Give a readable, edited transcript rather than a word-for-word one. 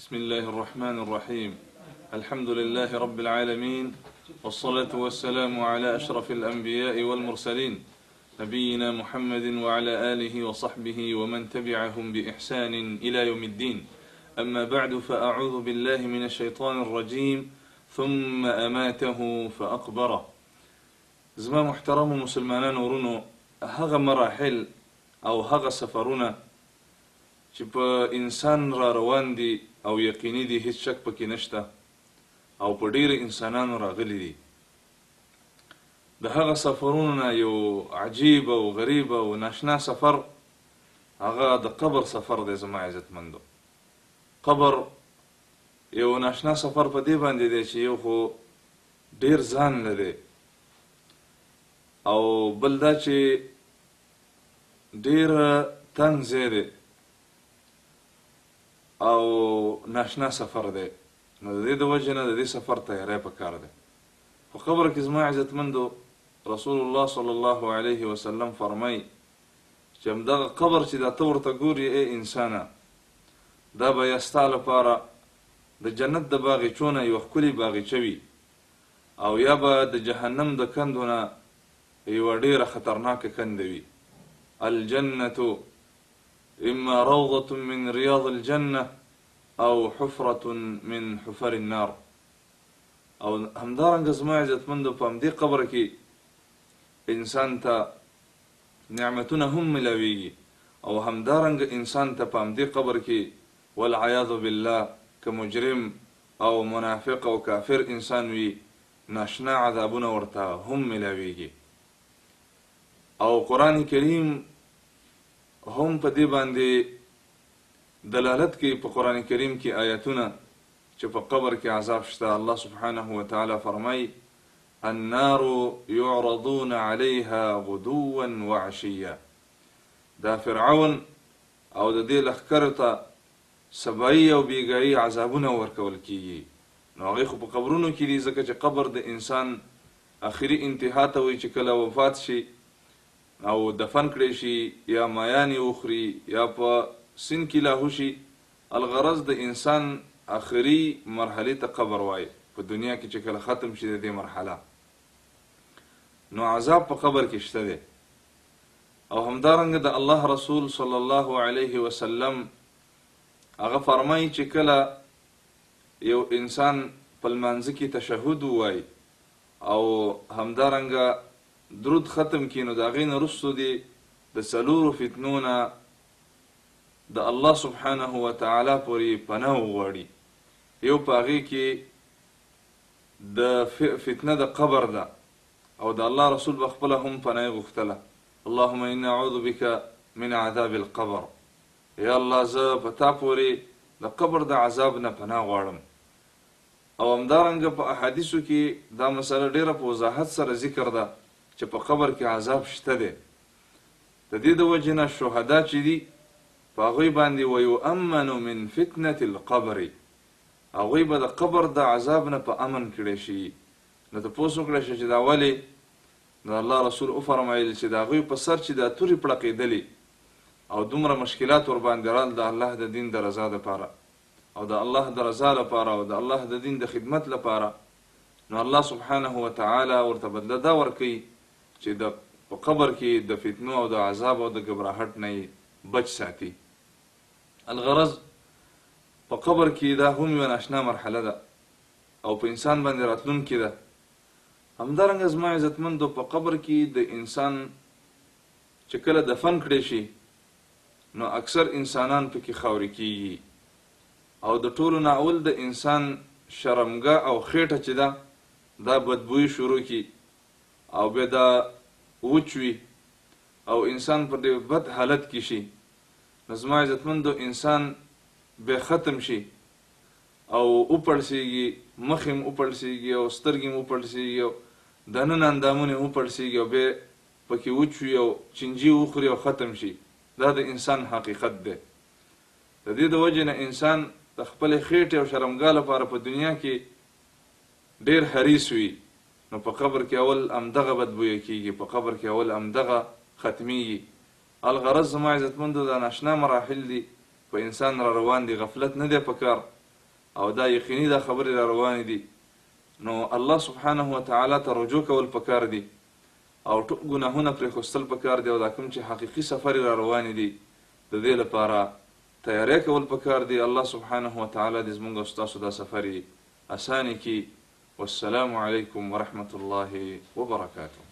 بسم الله الرحمن الرحيم. الحمد لله رب العالمين، والصلاة والسلام على أشرف الأنبياء والمرسلين، نبينا محمد وعلى آله وصحبه ومن تبعهم بإحسان إلى يوم الدين. أما بعد، فأعوذ بالله من الشيطان الرجيم. ثم أماته فأقبره. زما محترم مسلمانان ورونو، هغه مراحل او هغه سفرونه چې په انسان را روان دي او یقیني دي، هیڅ شک پکې نشته او په ډیرو انسانانو راغلي دي. د هغه سفرونه یو عجیب او غریب او ناشنا سفر هغه د قبر سفر دی. زما عزتمندو، قبر یو ناشنا سفر په دې باندې دی چې یو خو ډیر ځان لري او بل دا چې ډیر تنګ ځای دی او ناشنا سفر دی. نو د دې د وجې نه د دې سفر تیاری پکار دی. په قبر کې زما عزتمندو رسول الله صلی الله علیه وسلم فرمای چې همدغه قبر چې دا ته ورته ګورې ای انسانه، دا به یا ستا لپاره د جنت د باغچونه یوه ښکلې باغچه وي او یا به د جهنم د کندو نه یوه ډیره خطرناکه کنده وي. الجنة إما روضة من رياض الجنة أو حفرة من حفر النار. او همدارنګه زما عزتمندو په همدې قبر کې انسان ته نعمتونه هم ملاویږي او همدارنګه انسان ته په همدې قبر کې والعیاذ بالله که مجرم او منافق او کافر انسان وي ناشنا عذابونه ورته هم ملاویږي. او قرآن کریم هم په دې باندې دلالت کوي. په قرآن کریم کې آیاتونه چې په قبر کې عذاب شته. الله سبحانه وتعالى فرمای النار يعرضون عليها غدوا وعشيا. دا فرعون او د دې لښکرو ته سبایي او بیګایي عذابونه ورکول کیږي. نو هغوی خو په قبرونو کې دي، ځکه چې قبر د انسان آخري انتها ته وایي چې کله وفات شي او دفن کړی شي یا مایان وخوري یا په سین کې لاهو شي. الغرض د انسان آخري مرحلې ته قبر وایي په دنیا کې چې کله ختم شي د دې مرحله. نو عذاب په قبر کې شته دی. او همدارنګه د الله رسول صلی الله علیه وسلم هغه فرمایي چې کله یو انسان په لمانځه کې تشهد ووایي او همدارنګه درود ختم کی، نو د هغې نه وروستو دې د څلورو فتنو نه د الله سبحانه وتعالی پورې پناه وغواړي. یو په هغې کې د فتنه د قبر ده او د الله رسول به خپله هم پناه غوښتله. اللهم انا اعوذ بک من عذاب القبر. یا الله زه په تا پورې د قبر د عذاب نه پناه غواړم. او همدارنګه په احادیثو کې دا مسله ډیره په وضاحت سره ذکر ده چې په قبر کې عذاب شته دی. د دې د وجې نه شهدا چې دي په هغوی باندې ویؤمن من فتنة القبر، هغوی به د قبر د عذاب نه په امن کړی شي. نو تپوس وکړی شي چې دا ولې؟ نو الله رسول وفرمایل چې د هغوی په سر چې دا تورې پړقېدلې او دومره مشکلات ورباندې رال د الله د دین د رضا دپاره او د الله د رضا لپاره او د الله د دین د خدمت لپاره، نو الله سبحانه وتعالی ورته بدله دا ورکوي چې د په قبر کې د فتنو او د عذاب او د ګبراهټ نه بچ ساتي. الغرض په قبر کې دا هم یوه ناشنا مرحله ده او په انسان باندې راتلونکې ده. همدارنګه زما عزتمندو په قبر کې د انسان چې کله دفن کړی شي نو اکثر انسانان پکې خاورې کیږي او د ټولو نه اول د انسان شرمګه او خېټه چې ده دا بدبویي شروع کی او بیا دا وچوي او انسان پر دې بد حالت کې شي. نو زما عزتمندو انسان بیا ختم شي او وپړسېږي، مخ هم وپړسېږي او سترګې هم وپړسېږي او دننه اندامونه هم وپړسېږي او بیا پکې وچوي او چینجي وخوري او ختم شي. دا د انسان حقیقت دی. د دې د وجې نه انسان د خپلې خېټې او شرمګاه لپاره په دنیا کې ډېر حریص وي. نو په قبر کې اول همدغه بدبویه کیږي، په قبر کې اول همدغه ختمیږي. الغرض زما عزتمندو دا ناشنا مراحل دي، په انسان را روان دي، غفلت نه دی پکار. او دا یقیني دا خبرې را روانې دي، نو الله سبحانه وتعالی ته رجوع کول پکار دي او ټول ګناهونه پرېښودل پکار دي، او دا کوم چې حقیقي سفر را روانې دي د دې لپاره تیاری کول پکار دي. الله سبحانه وتعالی دې زموږ او ستاسو دا سفر اسانه کړي. والسلام علیکم ورحمة الله وبرکاته.